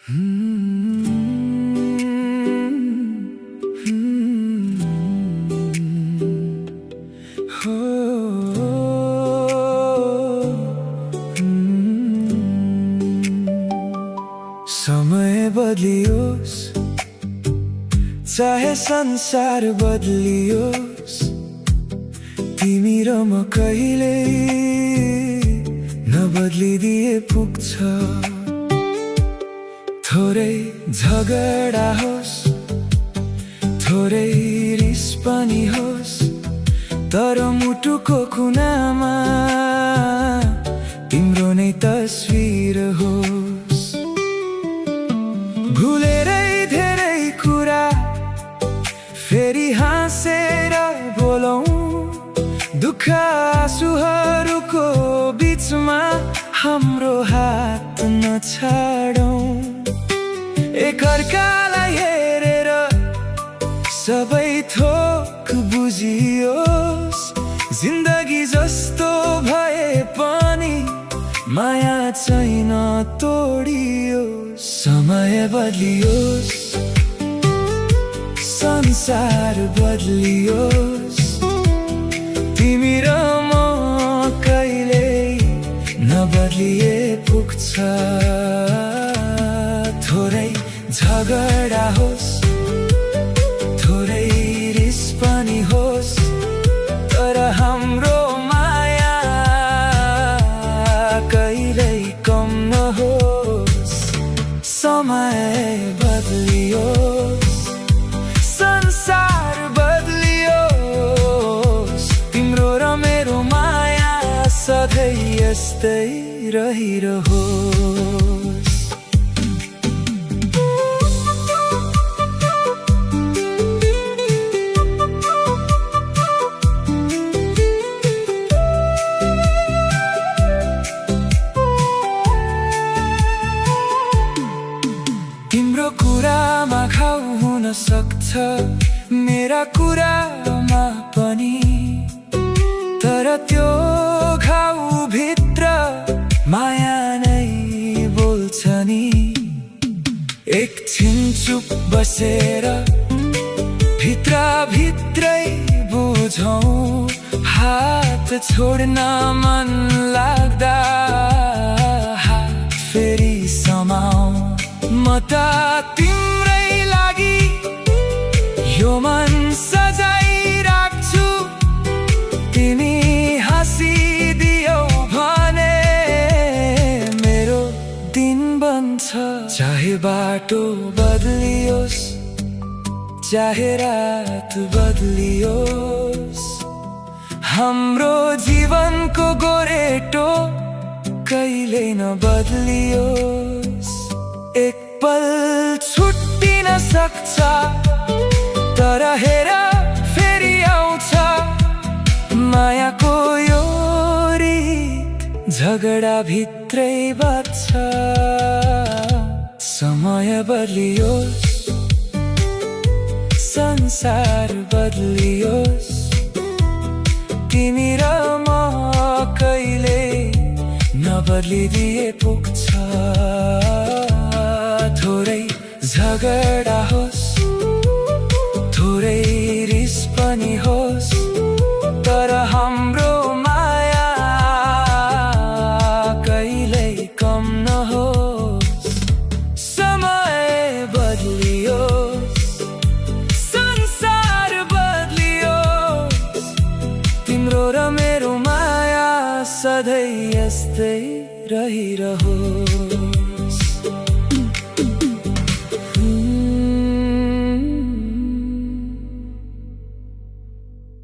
समय बदलियोस् चाहे संसार बदलियोस्, तिमी र म कहिल्यै नबदलिदिए पुग्छ। थोरै झगडा होस्, थोरै रिस पनि होस्, तर मुटुको कुनामा तिम्रो नै तस्विर होस्। भुलेरै धेरै कुरा फेरि हाँसेर बोलौँ, दुःख आँसुहरूको बीचमा हाम्रो हात नछाडौँ। एकअर्कालाई हेरेर सबै थोक बुझियोस्, जिन्दगी जस्तो भए पनि माया छैन तोडियोस्। समय बदलियोस्, संसार बदलियोस्, तिमी र म कहिल्यै नबदलिए पुग्छ। थोरै झगडा होस्, थोरै रिस पनि होस्, तर हाम्रो माया कहिल्यै कम नहोस्। समय बदलियोस्, संसार बदलियोस्, तिम्रो र मेरो माया सधैँ यस्तै रहिरहोस्। तिम्रो कुरामा घाउ हुन सक्छ, मेरा कुरामा पनि, तर त्यो घाउ भित्र माया नै बोल्छ नि। एकछिन चुप बसेर भित्र भित्रै बुझौँ, हात छोड्न मन लाग्दा हात फेरि समाऊ। म त तिम्रै लागि यो मन सजाइराख्छु, तिमी हाँसिदियौ भने मेरो दिन बन्छ। चाहे बाटो बदलियोस्, चाहे रात बदलियोस्, हाम्रो जीवनको गोरेटो कहिल्यै नबदलियोस्। एक पल छुट्टिन सक्छ, तर हेर फेरि आउँछ मायाको यो रित, झगडा भित्रै बाँच्छ। समय बदलियोस्, संसार बदलियोस्, तिमी र म कहिल्यै नबदलिदिए पुग्छ। थोरै झगडा होस्, थोरै रिस पनि होस्, तर हाम्रो माया कहिल्यै कम नहोस्। समय बदलियोस्, संसार बदलियोस्, तिम्रो र मेरो माया सधैँ यस्तै रहिरहोस्।